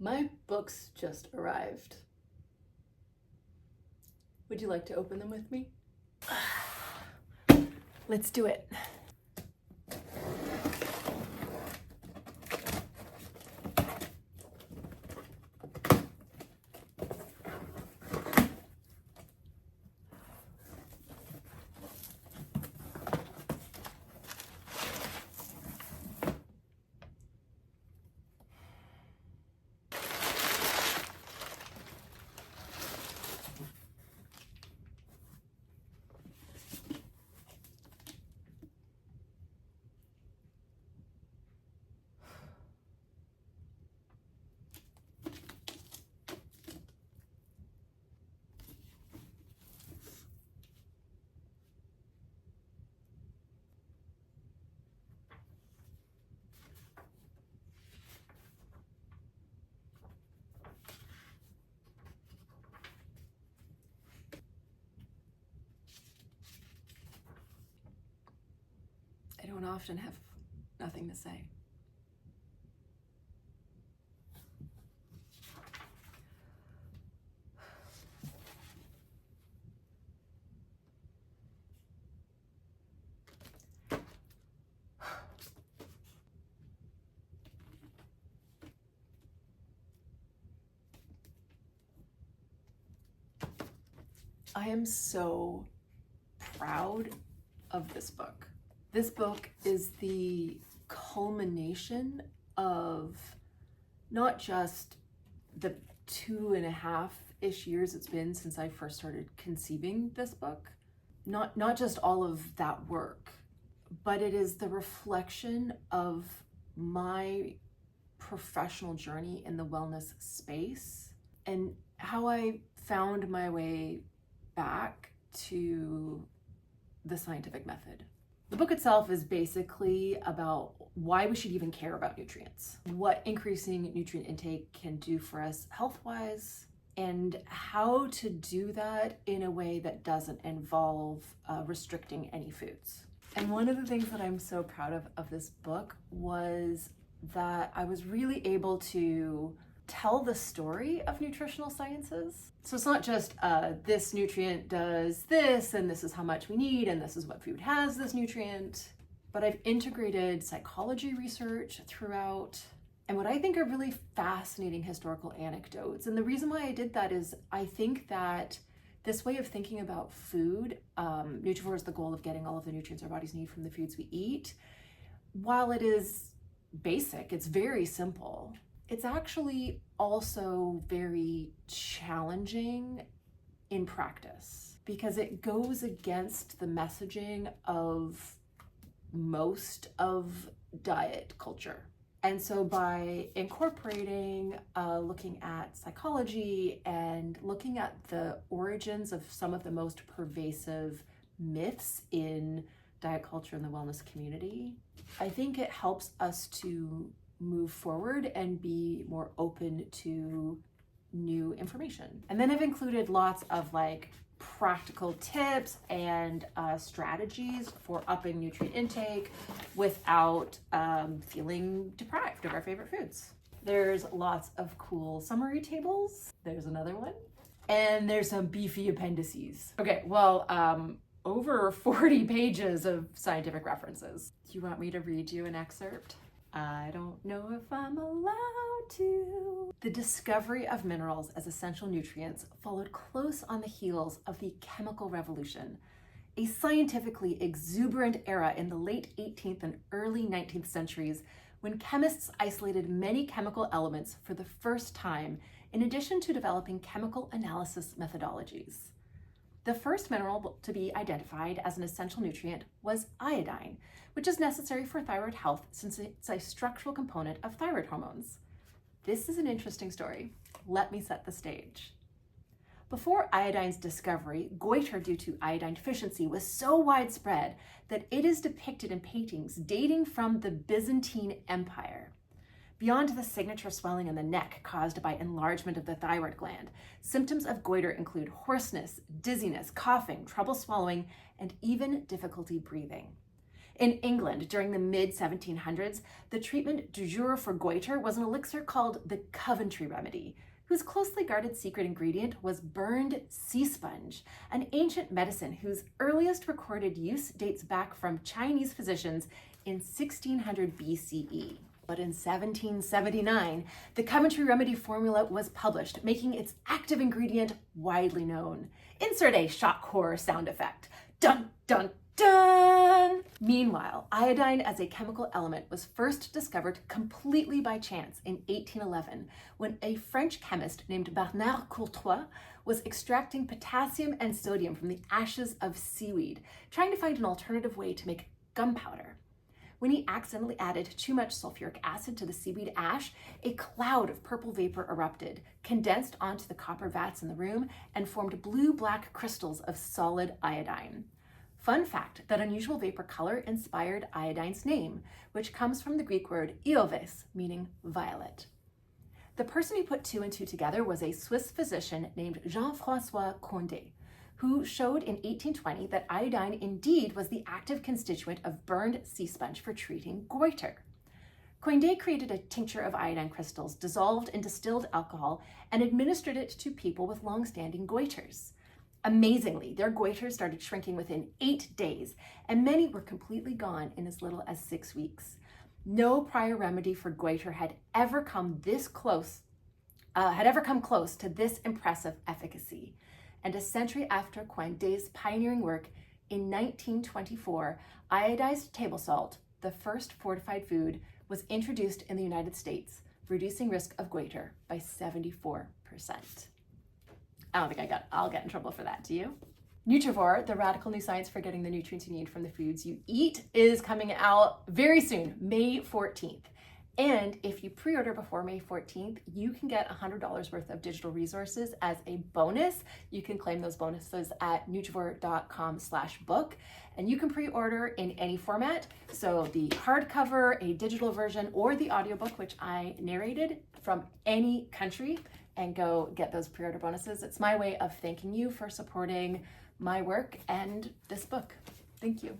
My books just arrived. Would you like to open them with me? Let's do it. I don't often have nothing to say. I am so proud of this book. This book is the culmination of not just the 2.5-ish years it's been since I first started conceiving this book, not just all of that work, but it is the reflection of my professional journey in the wellness space and how I found my way back to the scientific method. The book itself is basically about why we should even care about nutrients, what increasing nutrient intake can do for us health-wise, and how to do that in a way that doesn't involve restricting any foods. And one of the things that I'm so proud of this book was that I was really able to tell the story of nutritional sciences. So it's not just this nutrient does this, and this is how much we need, and this is what food has this nutrient. But I've integrated psychology research throughout, and what I think are really fascinating historical anecdotes. And the reason why I did that is I think that this way of thinking about food, Nutrivore is the goal of getting all of the nutrients our bodies need from the foods we eat. While it is basic, it's very simple, it's actually also very challenging in practice because it goes against the messaging of most of diet culture. And so by incorporating, looking at psychology and looking at the origins of some of the most pervasive myths in diet culture and the wellness community, I think it helps us to move forward and be more open to new information. And then I've included lots of practical tips and strategies for upping nutrient intake without feeling deprived of our favorite foods. There's lots of cool summary tables. There's another one. And there's some beefy appendices. Okay, well, over 40 pages of scientific references. Do you want me to read you an excerpt? I don't know if I'm allowed to. The discovery of minerals as essential nutrients followed close on the heels of the chemical revolution, a scientifically exuberant era in the late 18th and early 19th centuries when chemists isolated many chemical elements for the first time, in addition to developing chemical analysis methodologies. The first mineral to be identified as an essential nutrient was iodine, which is necessary for thyroid health since it's a structural component of thyroid hormones. This is an interesting story. Let me set the stage. Before iodine's discovery, goiter due to iodine deficiency was so widespread that it is depicted in paintings dating from the Byzantine Empire. Beyond the signature swelling in the neck caused by enlargement of the thyroid gland, symptoms of goiter include hoarseness, dizziness, coughing, trouble swallowing, and even difficulty breathing. In England, during the mid-1700s, the treatment du jour for goiter was an elixir called the Coventry remedy, whose closely guarded secret ingredient was burned sea sponge, an ancient medicine whose earliest recorded use dates back from Chinese physicians in 1600 BCE. But in 1779, the Coventry remedy formula was published, making its active ingredient widely known. Insert a shock horror sound effect. Dun, dun, dun! Meanwhile, iodine as a chemical element was first discovered completely by chance in 1811 when a French chemist named Bernard Courtois was extracting potassium and sodium from the ashes of seaweed, trying to find an alternative way to make gunpowder. When he accidentally added too much sulfuric acid to the seaweed ash, a cloud of purple vapor erupted, condensed onto the copper vats in the room, and formed blue-black crystals of solid iodine. Fun fact, that unusual vapor color inspired iodine's name, which comes from the Greek word ioves, meaning violet. The person who put two and two together was a Swiss physician named Jean-François Condé, who showed in 1820 that iodine indeed was the active constituent of burned sea sponge for treating goiter. Condé created a tincture of iodine crystals dissolved in distilled alcohol and administered it to people with long-standing goiters. Amazingly, their goiters started shrinking within 8 days, and many were completely gone in as little as 6 weeks. No prior remedy for goiter had ever come close to this impressive efficacy. And a century after Condé's pioneering work, in 1924, iodized table salt, the first fortified food, was introduced in the United States, reducing risk of goiter by 74%. I don't think I'll get in trouble for that, do you? Nutrivore, the radical new science for getting the nutrients you need from the foods you eat, is coming out very soon, May 14th. And if you pre-order before May 14th, you can get $100 worth of digital resources as a bonus. You can claim those bonuses at nutrivore.com/book. And you can pre-order in any format. So the hardcover, a digital version, or the audiobook, which I narrated, from any country, and go get those pre-order bonuses. It's my way of thanking you for supporting my work and this book. Thank you.